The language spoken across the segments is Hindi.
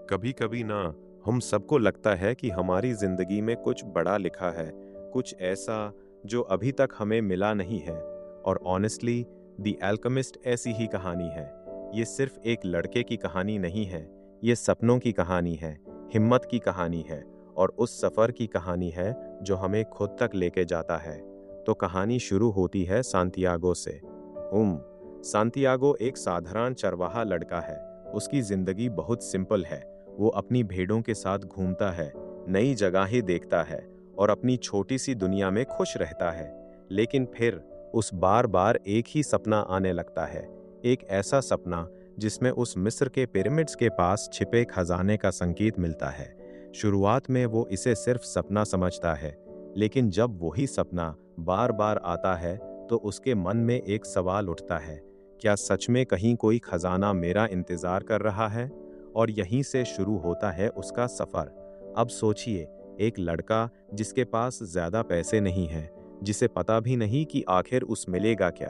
कभी कभी ना हम सबको लगता है कि हमारी जिंदगी में कुछ बड़ा लिखा है, कुछ ऐसा जो अभी तक हमें मिला नहीं है। और ऑनेस्टली द एल्केमिस्ट ऐसी ही कहानी है। ये सिर्फ एक लड़के की कहानी नहीं है, ये सपनों की कहानी है, हिम्मत की कहानी है और उस सफ़र की कहानी है जो हमें खुद तक लेके जाता है। तो कहानी शुरू होती है सांतियागो से। सांतियागो एक साधारण चरवाहा लड़का है। उसकी ज़िंदगी बहुत सिंपल है। वो अपनी भेड़ों के साथ घूमता है, नई जगहें देखता है और अपनी छोटी सी दुनिया में खुश रहता है। लेकिन फिर उस बार बार एक ही सपना आने लगता है, एक ऐसा सपना जिसमें उस मिस्र के पिरामिड्स के पास छिपे खजाने का संकेत मिलता है। शुरुआत में वो इसे सिर्फ सपना समझता है, लेकिन जब वही सपना बार बार आता है तो उसके मन में एक सवाल उठता है, क्या सच में कहीं कोई खजाना मेरा इंतजार कर रहा है? और यहीं से शुरू होता है उसका सफ़र। अब सोचिए, एक लड़का जिसके पास ज़्यादा पैसे नहीं हैं, जिसे पता भी नहीं कि आखिर उस मिलेगा क्या,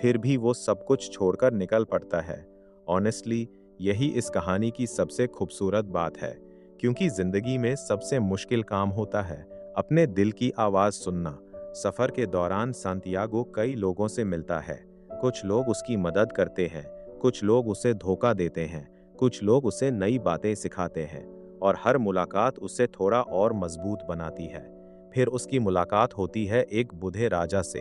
फिर भी वो सब कुछ छोड़कर निकल पड़ता है। ऑनेस्टली यही इस कहानी की सबसे खूबसूरत बात है, क्योंकि ज़िंदगी में सबसे मुश्किल काम होता है अपने दिल की आवाज़ सुनना। सफ़र के दौरान सांतियागो कई लोगों से मिलता है। कुछ लोग उसकी मदद करते हैं, कुछ लोग उसे धोखा देते हैं, कुछ लोग उसे नई बातें सिखाते हैं और हर मुलाकात उसे थोड़ा और मजबूत बनाती है। फिर उसकी मुलाकात होती है एक बूढ़े राजा से।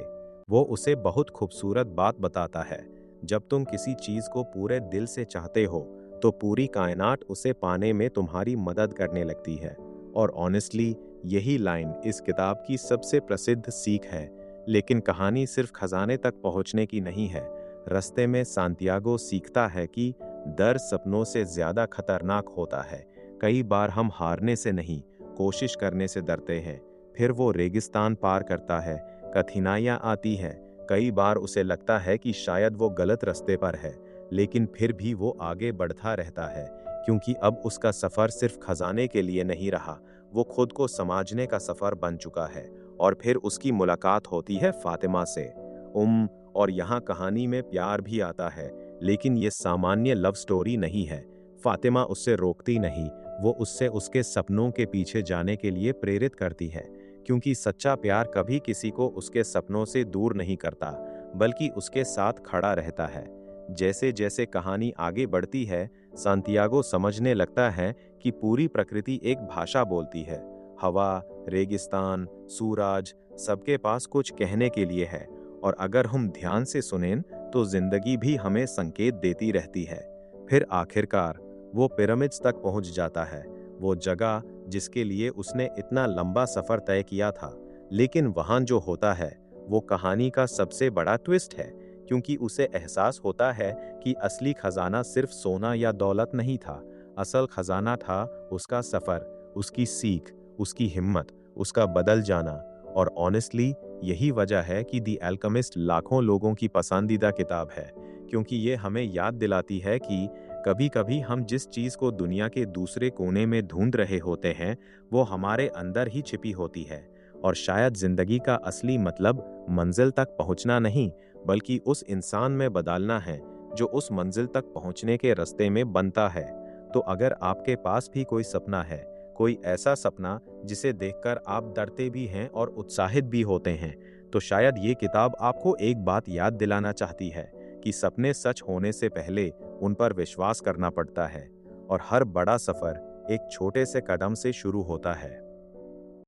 वो उसे बहुत खूबसूरत बात बताता है, जब तुम किसी चीज़ को पूरे दिल से चाहते हो तो पूरी कायनात उसे पाने में तुम्हारी मदद करने लगती है। और ऑनेस्टली यही लाइन इस किताब की सबसे प्रसिद्ध सीख है। लेकिन कहानी सिर्फ खजाने तक पहुंचने की नहीं है। रास्ते में सांतियागो सीखता है कि डर सपनों से ज्यादा खतरनाक होता है। कई बार हम हारने से नहीं, कोशिश करने से डरते हैं। फिर वो रेगिस्तान पार करता है, कठिनाइयाँ आती हैं, कई बार उसे लगता है कि शायद वो गलत रास्ते पर है, लेकिन फिर भी वो आगे बढ़ता रहता है, क्योंकि अब उसका सफ़र सिर्फ खजाने के लिए नहीं रहा, वो खुद को समझने का सफ़र बन चुका है। और फिर उसकी मुलाकात होती है फातिमा से। और यहाँ कहानी में प्यार भी आता है, लेकिन ये सामान्य लव स्टोरी नहीं है। फातिमा उससे रोकती नहीं, वो उससे उसके सपनों के पीछे जाने के लिए प्रेरित करती है, क्योंकि सच्चा प्यार कभी किसी को उसके सपनों से दूर नहीं करता, बल्कि उसके साथ खड़ा रहता है। जैसे जैसे कहानी आगे बढ़ती है, सांतियागो समझने लगता है कि पूरी प्रकृति एक भाषा बोलती है। हवा, रेगिस्तान, सूरज, सबके पास कुछ कहने के लिए है, और अगर हम ध्यान से सुनें तो जिंदगी भी हमें संकेत देती रहती है। फिर आखिरकार वो पिरामिड्स तक पहुंच जाता है, वो जगह जिसके लिए उसने इतना लंबा सफर तय किया था। लेकिन वहां जो होता है वो कहानी का सबसे बड़ा ट्विस्ट है, क्योंकि उसे एहसास होता है कि असली खजाना सिर्फ सोना या दौलत नहीं था। असल खजाना था उसका सफर, उसकी सीख, उसकी हिम्मत, उसका बदल जाना। और ऑनेस्टली यही वजह है कि द एल्केमिस्ट लाखों लोगों की पसंदीदा किताब है, क्योंकि ये हमें याद दिलाती है कि कभी कभी हम जिस चीज़ को दुनिया के दूसरे कोने में ढूंढ रहे होते हैं, वो हमारे अंदर ही छिपी होती है। और शायद जिंदगी का असली मतलब मंजिल तक पहुंचना नहीं, बल्कि उस इंसान में बदलना है जो उस मंजिल तक पहुंचने के रास्ते में बनता है। तो अगर आपके पास भी कोई सपना है, कोई ऐसा सपना जिसे देखकर आप डरते भी हैं और उत्साहित भी होते हैं, तो शायद ये किताब आपको एक बात याद दिलाना चाहती है कि सपने सच होने से पहले उन पर विश्वास करना पड़ता है, और हर बड़ा सफर एक छोटे से कदम से शुरू होता है।